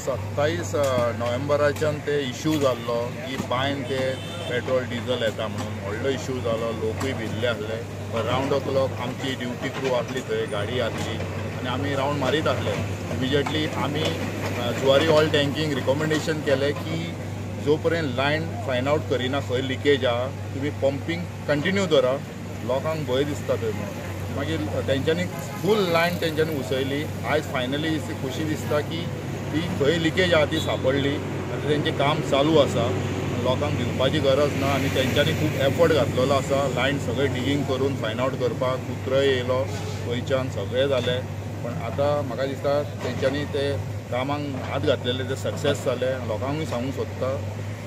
27 नोव्हेंबराच्यान ते इश्यू जाल्लो की बायन ते पेट्रोल डिझल येता म्हणून व्हडलो इश्यू जालो, लोकूय भिल्ले आसले. रावंड द क्लॉक आमची ड्युटी क्रू आसली थंय, गाडी आसली आनी आमी रावंड मारीत आसले. इमिजिएटली आमी जुवारी ऑयल टँकींग रिकमेंडेशन केलें की जो पर्यंत लायन फायंड आवट करिना खंय लिकेज आहा तुमी पंपींग कंटिन्यू करा, लोकांक भंय दिसता थंय म्हणून. मागीर तेंच्यांनी फूल लायन तेंच्यांनी उसयली. आयज फायनली खुशी दिसता की ती खंय लिकेज आहा ती सांपडली आनी तेंचें काम चालू आसा. लोकांक भिवपाची गरज ना आनी तेंच्यांनी खूब एफर्ट घातलेलो आसा. लायन सगळें डिगींग करून फायंड आवट करपाक, कुत्रोय येयलो थंयच्यान, सगळें जालें. पण आतां म्हाका दिसता तेंच्यांनी ते कामांक हात घातलेले ते सक्सेस जाले. लोकांकूय सांगूंक सोदता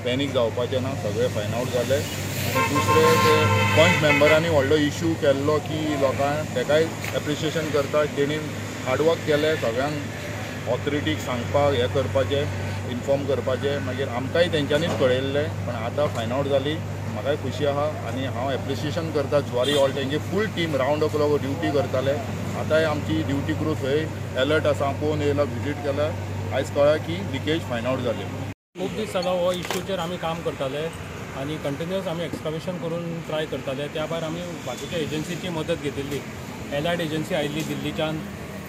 पॅनीक जावपाचें ना, सगळें फायंड आवट जालें. आनी दुसरें ते पंच मेंबरांनी व्हडलो इश्यू केल्लो की लोकांक तेकाय एप्रिशिएशन करता. तेणी हार्डवर्क केलें, सगळ्यांक ऑथॉरिटीक सांगपाक हें करपाचें, इन्फॉर्म करपाचें. मागीर आमकांय तेंच्यांनीच कळयल्लें. पण आतां फायंड आवट जाली, म्हाकाय खुशी आहा आनी हांव एप्रिशिएशन करता जुवारी ऑयल टँकी full team round the clock duty करताले. आतांय आमची ड्युटी क्रू थंय अलर्ट आसा, कोण येयला विजीट केला. आयज कळ्ळां की लिकेज फायंड आवट जाली. खूब दीस जालो हो इश्यूचेर आमी काम करताले आनी कंटिन्युअस आमी एक्सकवेशन करून ट्राय करताले. त्या भायर आमी बाकीच्या एजन्सीची मदत घेतिल्ली. एलायड एजन्सी आयिल्ली दिल्लीच्यान,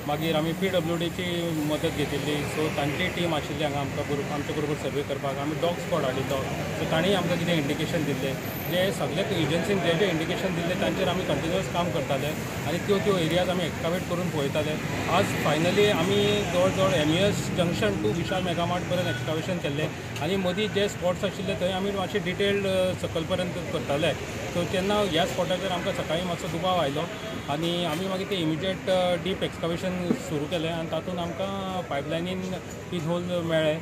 मागीर आमी PWDची मदत घेतिल्ली. सो तांची टीम आशिल्ली हांगा आमच्या बरोबर सर्वे करपाक. आमी डॉग स्क्वॉड हाडिल्लो. सो तांणी आमकां कितें इंडिकेशन दिल्लें, जे सगळे एजन्सीन जे इंडिकेशन दिल्लें तांचेर आमी कंटिन्युअस काम करताले आनी त्यो एरियाज आमी एक्सकावेट करून पळयताले. आज फायनली आमी जवळ जवळ MES जंक्शन टू विशाल मेगामार्ट पर्यंत एक्सकावेशन केल्लें आनी मदीं जे स्पॉट्स आशिल्ले थंय आमी मातशे डिटेल्ड सकल पर्यंत करताले. सो तेन्ना ह्या स्पॉटाचेर आमकां सकाळीं मातसो दुबाव आयलो आनी आमी मागीर ते इमिजिएट डीप एक्सकवेशन सुरू केलें आनी तातूंत आमकां पायपलायनीन पिन होल मेळ्ळे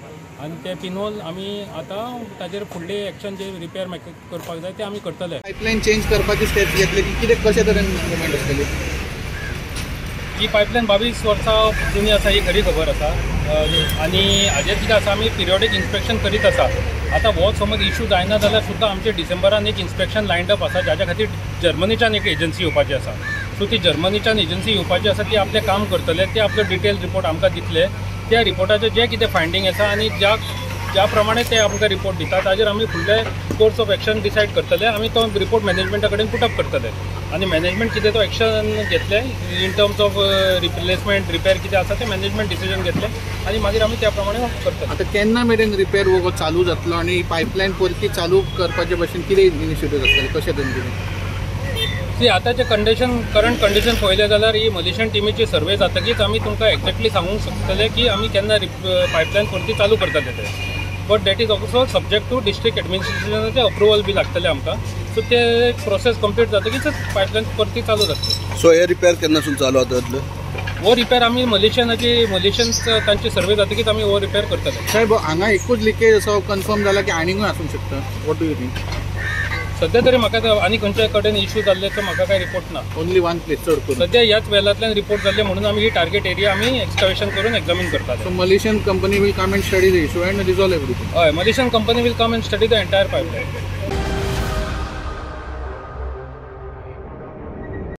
आनी ते पिन होल आमी आतां ताजेर फुडली एक्शन जे रिपेर करपाक जाय ते आमी करतले. पायपलायन चेंज करपाची स्टेप्स घेतले की कितें कशे तरेन मुवमेंट आसतली? ही पायपलायन 22 वर्सां जुनी आसा, ही खरी खबर आसा. आनी हाजेर कितें आसा, आमी पिरियोडीक इन्स्पेक्शन करीत आसा. आतां हो समज इश्यू जायना जाल्यार सुद्दां आमचे डिसेंबरान एक इन्स्पेक्शन लायंड अप आसा, जाच्या खातीर जर्मनीच्यान एक एजन्सी येवपाची आसा. सो ती जर्मनीच्यान एजन्सी येवपाची आसा, ती आपलें काम करतले. ते आपलो डिटेल रिपोर्ट आमकां दितले. त्या रिपोर्टाचें जें कितें फायंडींग आसा आनी ज्या प्रमाणे ते आमकां रिपोर्ट दितात ताजेर आमी फुडले कोर्स ऑफ एक्शन डिसायड करतले. आमी तो रिपोर्ट मॅनेजमेंटा कडेन पुटअप करतले आनी मॅनेजमेंट कितें तो एक्शन घेतले in terms of replacement repair कितें आसा ते मॅनेजमेंट डिसिजन घेतले आनी मागीर आमी त्या प्रमाणे करतले. आतां केन्ना मेरेन रिपेर वो चालू जातलो आनी पायपलायन परती चालू करपाचे भशेन कितें इनिशिएटीव आसतले, कशें तरेन? आतांचे करंट कंडिशन पळयलें जाल्यार ही मलेशियन टिमीची सर्वे जातकीच आमी तुमकां एक्झॅक्टली सांगूंक शकतले की आमी केन्ना पायपलायन परती चालू करतले ते. But that is also subject to district एडमिनिस्ट्रेशनाचे अप्रुवल बी लागतले आमकां. सो ते प्रोसेस कंप्लीट जातकीच पायपलायन परती चालू जातली. सो हे रिपेर केन्नासून चालू जातले? हो रिपेर आमी मलेशियन तांची सर्वे जातकीच आमी हो रिपेर करतले. साहेब, हांगा एकूच लिकेज असो कन्फर्म जाला की आनीकूय आसूंक शकता? What do you think? सध्या तरी म्हाका आनी खंयच्या कडेन इश्यू जाल्लेचो म्हाका काय रिपोर्ट ना. ओनली वन प्लेस चड करून सध्या ह्याच वेलांतल्यान रिपोर्ट जाल्ले म्हणून आमी ही टार्गेट एरिया आमी एक्सकवेशन करून एक्झामीन करतात. So Malaysian company will come and study the issue and resolve everything? हय, Malaysian company will come and study the entire pipeline.